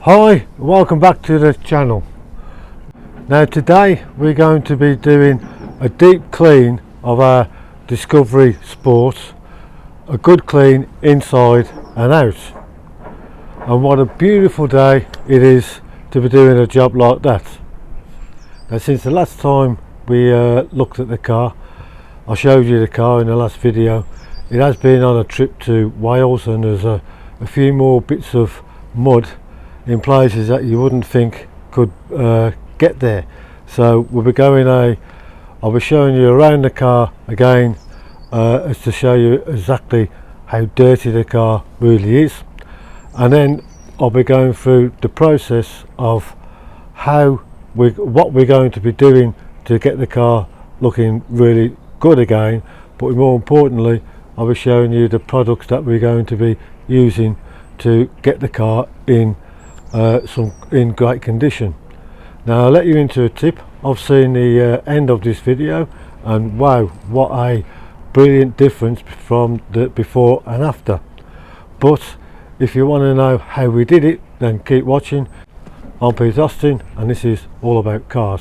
Hi, welcome back to the channel. Now today we're going to be doing a deep clean of our Discovery Sport, a good clean inside and out. And what a beautiful day it is to be doing a job like that. Now since the last time we looked at the car, I showed you the car in the last video, it has been on a trip to Wales, and there's a few more bits of mud in places that you wouldn't think could get there. So I'll be showing you around the car again, as to show you exactly how dirty the car really is, and then I'll be going through the process of what we're going to be doing to get the car looking really good again. But more importantly, I'll be showing you the products that we're going to be using to get the car in great condition. Now I'll let you into a tip. I've seen the end of this video, and wow, what a brilliant difference from the before and after. But if you want to know how we did it, then keep watching. I'm Pete Austin, and this is all about cars.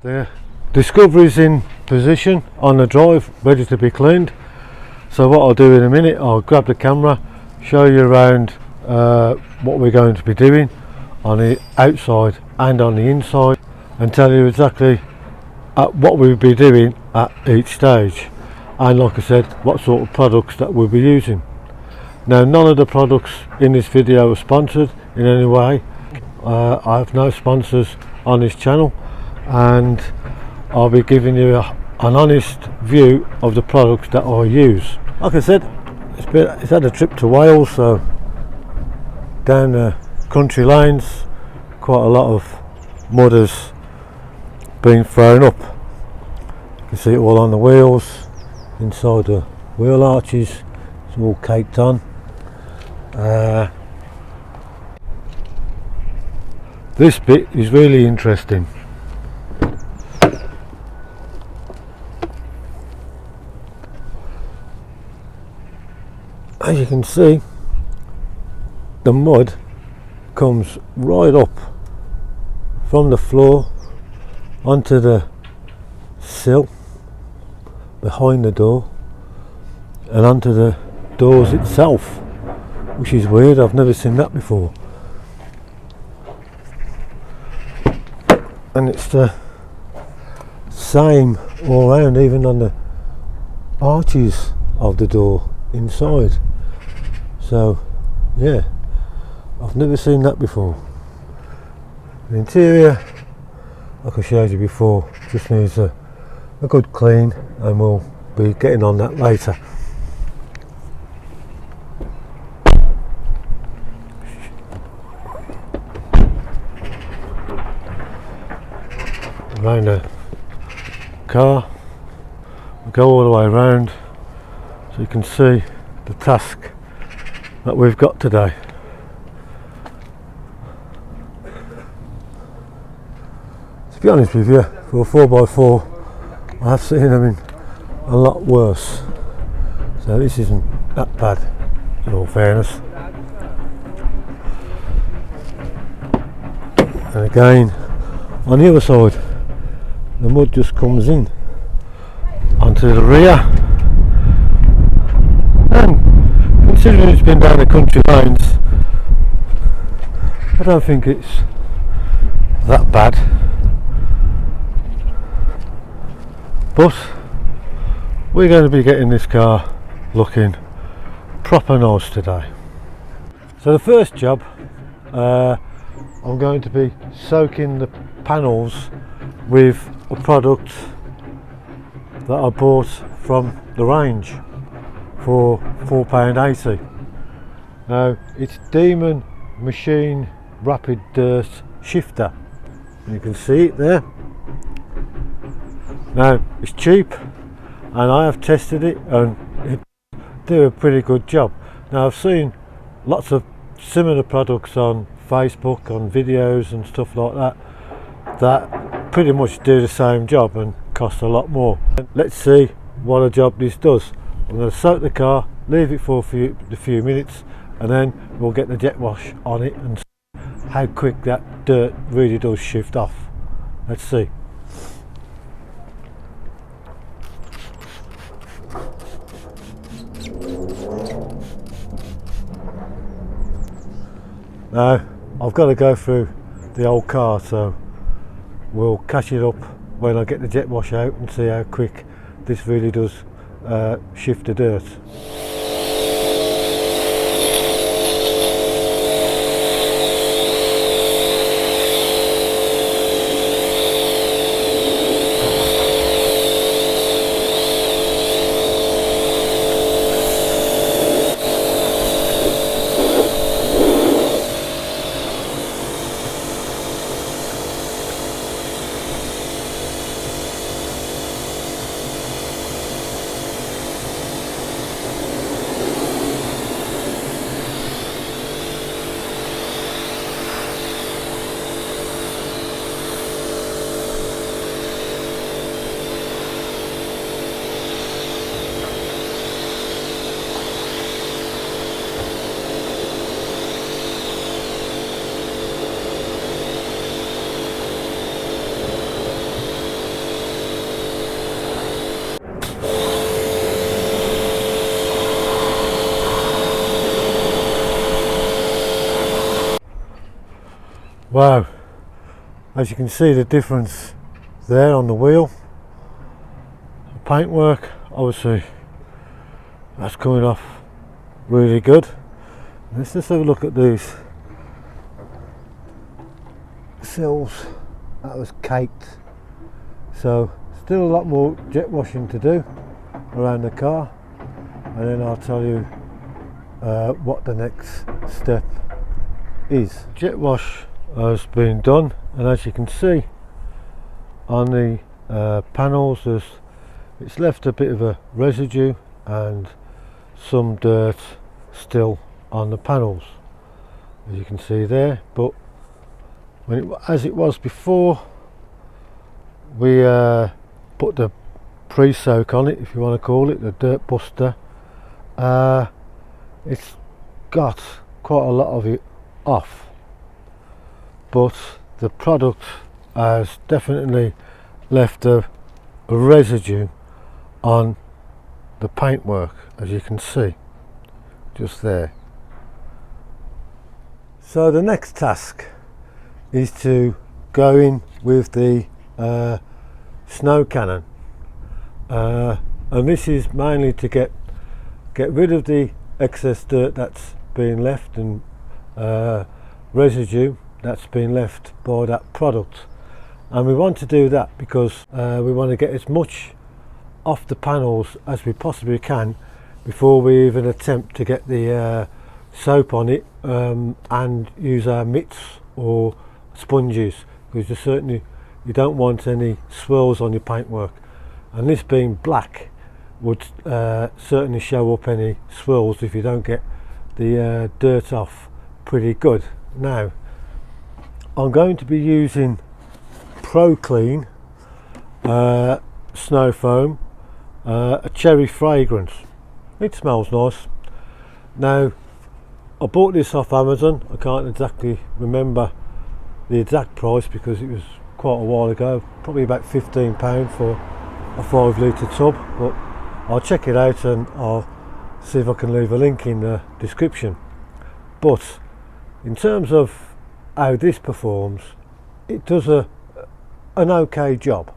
The Discovery's in position on the drive, ready to be cleaned. So what I'll do in a minute, I'll grab the camera, show you around what we're going to be doing on the outside and on the inside, and tell you exactly what we'll be doing at each stage, and like I said, what sort of products that we'll be using. Now none of the products in this video are sponsored in any way. I have no sponsors on this channel, and I'll be giving you an honest view of the products that I use. Like I said, it's had a trip to Wales, so down the country lanes quite a lot of mud has been thrown up. You can see it all on the wheels, inside the wheel arches, it's all caked on. This bit is really interesting. As you can see, the mud comes right up from the floor onto the sill behind the door and onto the doors itself, which is weird. I've never seen that before. And it's the same all around, even on the arches of the door inside. So yeah, I've never seen that before. The interior, like I showed you before, just needs a good clean, and we'll be getting on that later. Around the car, we'll go all the way around so you can see the task that we've got today. To be honest with you, for a 4x4 I have seen them in a lot worse, so this isn't that bad in all fairness. And again, on the other side, the mud just comes in onto the rear, and considering it's been down the country lanes, I don't think it's that bad. But we're going to be getting this car looking proper nice today. So the first job, I'm going to be soaking the panels with a product that I bought from the range for £4.80. Now it's Demon Machine Rapid Dirt Shifter, you can see it there. Now it's cheap, and I have tested it, and it do a pretty good job. Now I've seen lots of similar products on Facebook, on videos and stuff like that, that pretty much do the same job and cost a lot more. Let's see what a job this does. I'm going to soak the car leave it for a few minutes, and then we'll get the jet wash on it and see how quick that dirt really does shift off. Let's see. Now I've got to go through the old car, so we'll catch it up when I get the jet wash out and see how quick this really does shift the dirt. Wow, as you can see the difference there on the wheel. The paintwork, obviously that's coming off really good. Let's just have a look at these sills. That was caked, so still a lot more jet washing to do around the car, and then I'll tell you what the next step is. Jet wash has been done, and as you can see on the panels, it's left a bit of a residue and some dirt still on the panels, as you can see there. But as it was before, we put the pre-soak on it, if you want to call it, the dirt buster. It's got quite a lot of it off, but the product has definitely left a residue on the paintwork, as you can see just there. So the next task is to go in with the snow cannon, and this is mainly to get rid of the excess dirt that's been left and residue that's been left by that product. And we want to do that because we want to get as much off the panels as we possibly can before we even attempt to get the soap on it and use our mitts or sponges, because you don't want any swirls on your paintwork, and this being black would certainly show up any swirls if you don't get the dirt off pretty good. Now I'm going to be using Pro Clean snow foam, a cherry fragrance. It smells nice. Now I bought this off Amazon. I can't exactly remember the exact price because it was quite a while ago, probably about £15 for a 5 litre tub, but I'll check it out and I'll see if I can leave a link in the description. But in terms of how this performs, it does an okay job.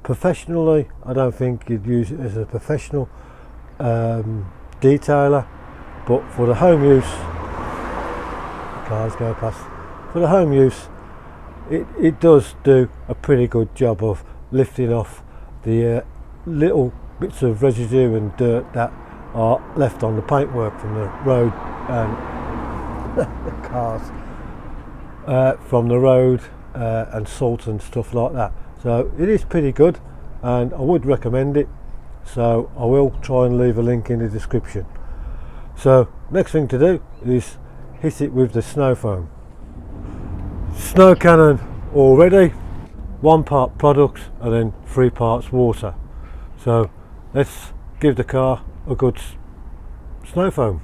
Professionally, I don't think you'd use it as a professional detailer, but for the home use, cars go past, for the home use it does do a pretty good job of lifting off the little bits of residue and dirt that are left on the paintwork from the road and the cars, from the road and salt and stuff like that. So it is pretty good and I would recommend it, so I will try and leave a link in the description. So next thing to do is hit it with the snow foam. Snow cannon all ready, 1 part product and then 3 parts water. So let's give the car a good snow foam.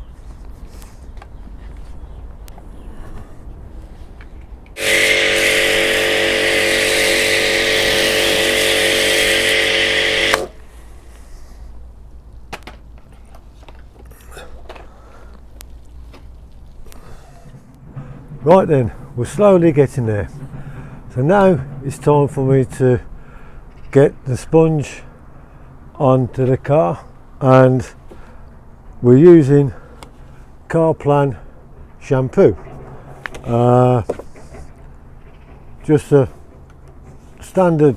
Right then, we're slowly getting there. So now it's time for me to get the sponge onto the car, and we're using Car Plan shampoo. Just a standard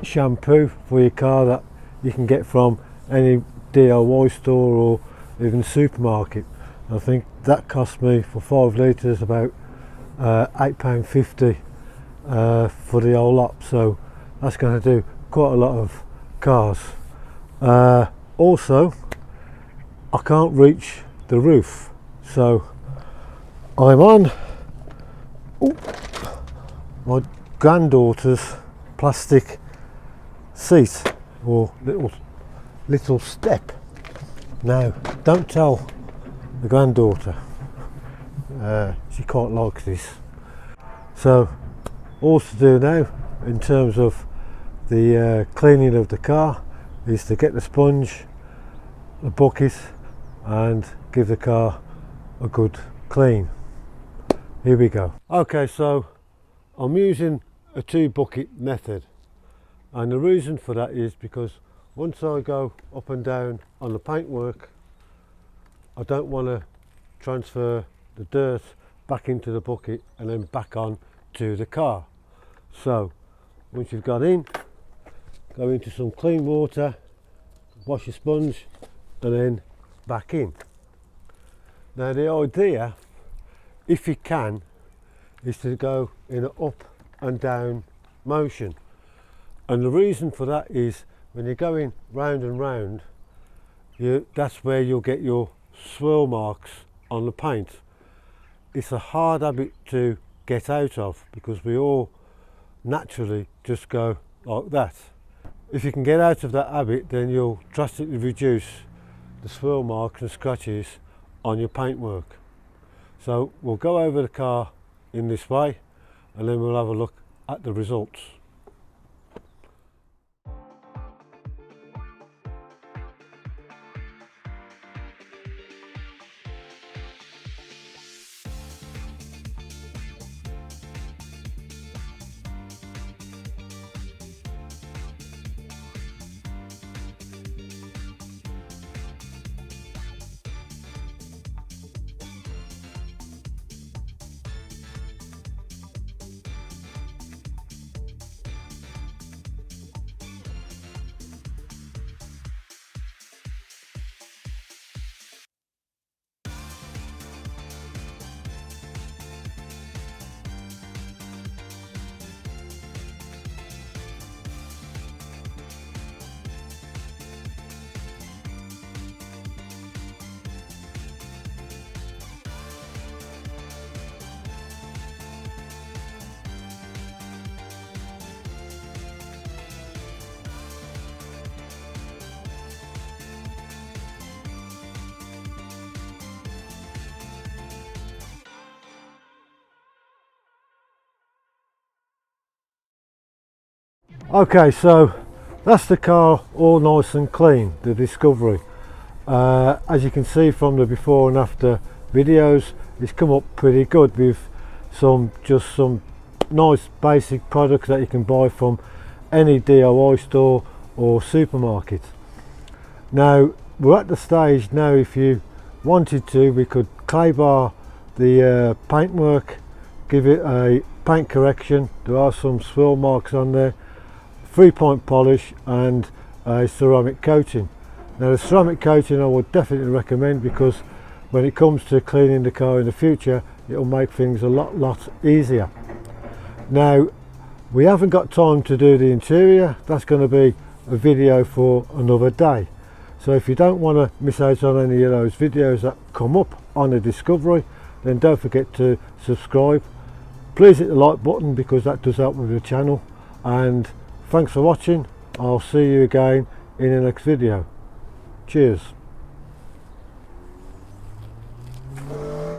shampoo for your car that you can get from any DIY store or even supermarket. I think that cost me for 5 litres about £8.50 for the whole lot, so that's going to do quite a lot of cars. Also, I can't reach the roof, so I'm on my granddaughter's plastic seat or little step. Now, don't tell the granddaughter, she quite likes this. So all to do now in terms of the cleaning of the car is to get the sponge, the bucket, and give the car a good clean. Here we go. Okay, so I'm using a 2 bucket method, and the reason for that is because once I go up and down on the paintwork, I don't want to transfer the dirt back into the bucket and then back on to the car. So once you've got in, go into some clean water, wash your sponge, and then back in. Now the idea, if you can, is to go in an up and down motion, and the reason for that is when you're going round and round, that's where you'll get your swirl marks on the paint. It's a hard habit to get out of because we all naturally just go like that. If you can get out of that habit, then you'll drastically reduce the swirl marks and scratches on your paintwork. So we'll go over the car in this way, and then we'll have a look at the results. Okay, so that's the car all nice and clean, the Discovery. As you can see from the before and after videos, it's come up pretty good with just some nice basic products that you can buy from any DIY store or supermarket. Now we're at the stage now, if you wanted to, we could clay bar the paintwork, give it a paint correction. There are some swirl marks on there, 3-point polish, and a ceramic coating. Now the ceramic coating I would definitely recommend, because when it comes to cleaning the car in the future, it will make things a lot easier. Now we haven't got time to do the interior, that's going to be a video for another day. So if you don't want to miss out on any of those videos that come up on the Discovery, then don't forget to subscribe. Please hit the like button because that does help with the channel, and thanks for watching. I'll see you again in the next video. Cheers.